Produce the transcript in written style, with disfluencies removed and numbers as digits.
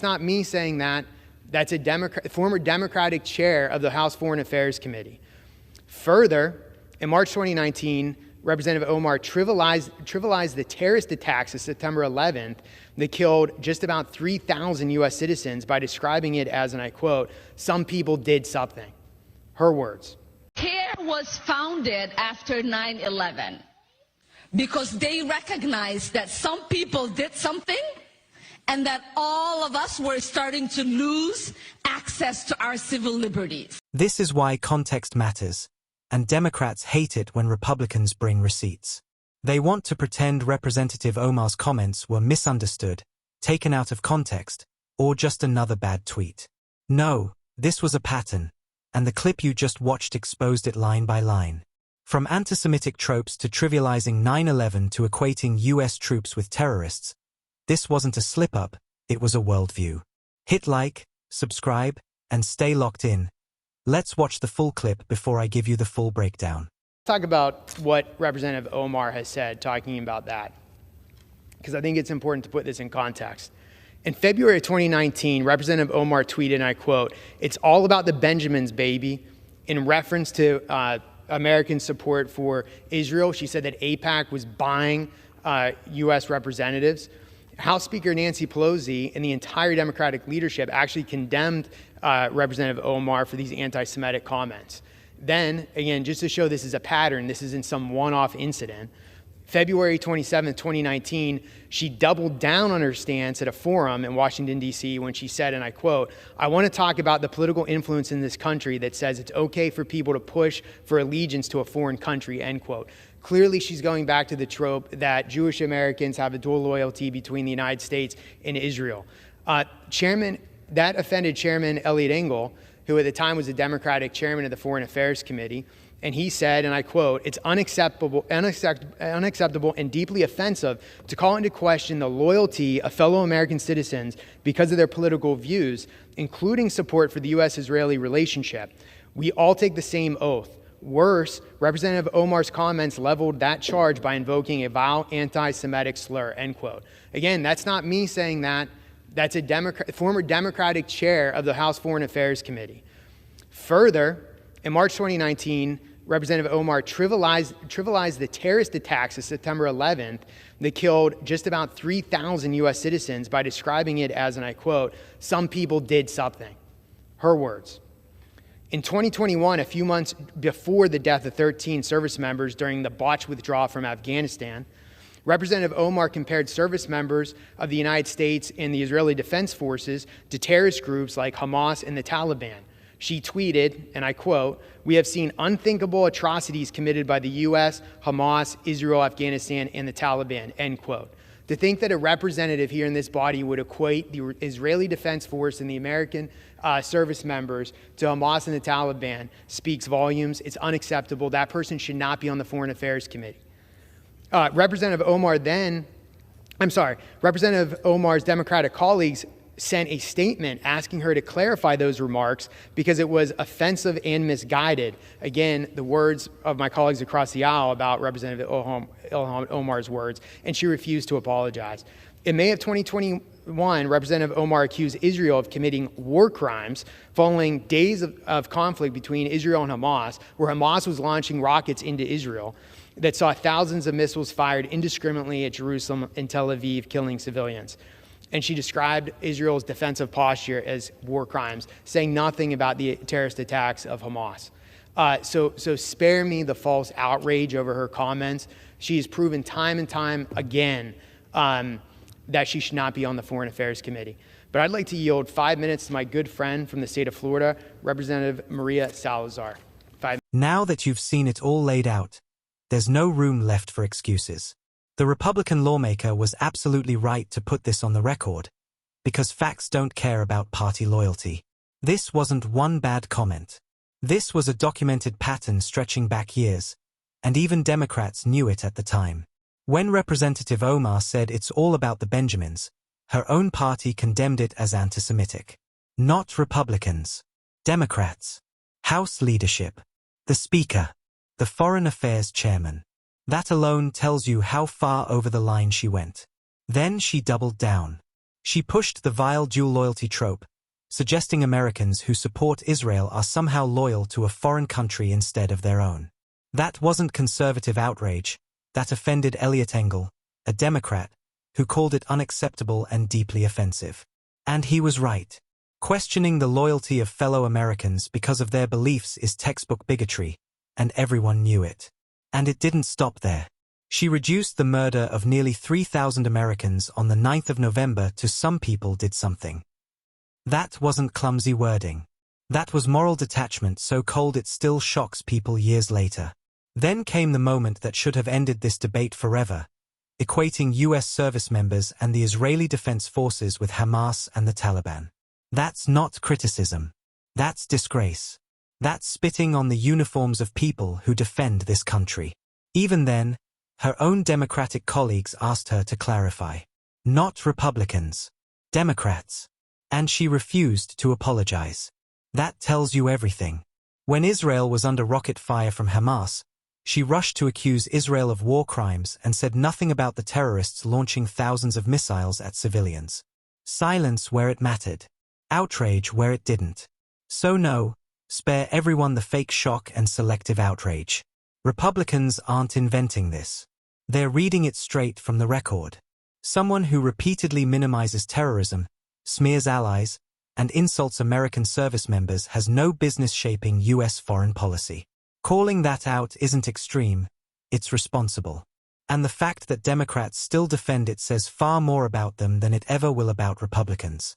It's not me saying that. That's a former Democratic chair of the House Foreign Affairs Committee. Further, in March 2019, Representative Omar trivialized the terrorist attacks of September 11th that killed just about 3,000 U.S. citizens by describing it as, and I quote, "some people did something." Her words. CARE was founded after 9/11 because they recognized that some people did something and that all of us were starting to lose access to our civil liberties. This is why context matters, and Democrats hate it when Republicans bring receipts. They want to pretend Representative Omar's comments were misunderstood, taken out of context, or just another bad tweet. No, this was a pattern, and the clip you just watched exposed it line by line. From antisemitic tropes to trivializing 9/11 to equating US troops with terrorists, this wasn't a slip-up, it was a worldview. Hit like, subscribe, and stay locked in. Let's watch the full clip before I give you the full breakdown. Talk about what Representative Omar has said, talking about that, because I think it's important to put this in context. In February of 2019, Representative Omar tweeted, and I quote, "It's all about the Benjamins, baby," in reference to American support for Israel. She said that AIPAC was buying U.S. representatives. House Speaker Nancy Pelosi and the entire Democratic leadership actually condemned Representative Omar for these anti-Semitic comments. Then, again, just to show this is a pattern, this isn't some one-off incident, February 27, 2019, she doubled down on her stance at a forum in Washington, D.C. when she said, and I quote, "I want to talk about the political influence in this country that says it's okay for people to push for allegiance to a foreign country," end quote. Clearly, she's going back to the trope that Jewish Americans have a dual loyalty between the United States and Israel. That offended Chairman Eliot Engel, who at the time was the Democratic chairman of the Foreign Affairs Committee, and he said, and I quote, "It's unacceptable and deeply offensive to call into question the loyalty of fellow American citizens because of their political views, including support for the U.S.-Israeli relationship. We all take the same oath. Worse, Representative Omar's comments leveled that charge by invoking a vile anti-Semitic slur," end quote. Again, that's not me saying that. That's a former Democratic chair of the House Foreign Affairs Committee. Further, in March 2019, Representative Omar trivialized the terrorist attacks of September 11th that killed just about 3,000 U.S. citizens by describing it as, and I quote, "some people did something." Her words. In 2021, a few months before the death of 13 service members during the botched withdrawal from Afghanistan, Representative Omar compared service members of the United States and the Israeli Defense Forces to terrorist groups like Hamas and the Taliban. She tweeted, and I quote, "We have seen unthinkable atrocities committed by the U.S., Hamas, Israel, Afghanistan, and the Taliban," end quote. To think that a representative here in this body would equate the Israeli Defense Force and the American service members to Hamas and the Taliban speaks volumes. It's unacceptable. That person should not be on the Foreign Affairs Committee. Representative Omar's Democratic colleagues sent a statement asking her to clarify those remarks because it was offensive and misguided. Again, the words of my colleagues across the aisle about Representative Ilhan Omar's words, and she refused to apologize. In May of 2021, Representative Omar accused Israel of committing war crimes following days of conflict between Israel and Hamas, where Hamas was launching rockets into Israel that saw thousands of missiles fired indiscriminately at Jerusalem and Tel Aviv, killing civilians. And she described Israel's defensive posture as war crimes, saying nothing about the terrorist attacks of Hamas. So spare me the false outrage over her comments. She has proven time and time again that she should not be on the Foreign Affairs Committee. But I'd like to yield 5 minutes to my good friend from the state of Florida, Representative Maria Salazar. Now that you've seen it all laid out, there's no room left for excuses. The Republican lawmaker was absolutely right to put this on the record, because facts don't care about party loyalty. This wasn't one bad comment. This was a documented pattern stretching back years, and even Democrats knew it at the time. When Representative Omar said it's all about the Benjamins, her own party condemned it as anti-Semitic. Not Republicans. Democrats. House leadership. The Speaker. The Foreign Affairs Chairman. That alone tells you how far over the line she went. Then she doubled down. She pushed the vile dual loyalty trope, suggesting Americans who support Israel are somehow loyal to a foreign country instead of their own. That wasn't conservative outrage. That offended Eliot Engel, a Democrat, who called it unacceptable and deeply offensive. And he was right. Questioning the loyalty of fellow Americans because of their beliefs is textbook bigotry, and everyone knew it. And it didn't stop there. She reduced the murder of nearly 3,000 Americans on the 9th of November to "some people did something." That wasn't clumsy wording. That was moral detachment so cold it still shocks people years later. Then came the moment that should have ended this debate forever, equating U.S. service members and the Israeli Defense Forces with Hamas and the Taliban. That's not criticism. That's disgrace. That's spitting on the uniforms of people who defend this country. Even then, her own Democratic colleagues asked her to clarify. Not Republicans. Democrats. And she refused to apologize. That tells you everything. When Israel was under rocket fire from Hamas, she rushed to accuse Israel of war crimes and said nothing about the terrorists launching thousands of missiles at civilians. Silence where it mattered. Outrage where it didn't. So no, spare everyone the fake shock and selective outrage. Republicans aren't inventing this. They're reading it straight from the record. Someone who repeatedly minimizes terrorism, smears allies, and insults American service members has no business shaping U.S. foreign policy. Calling that out isn't extreme, it's responsible. And the fact that Democrats still defend it says far more about them than it ever will about Republicans.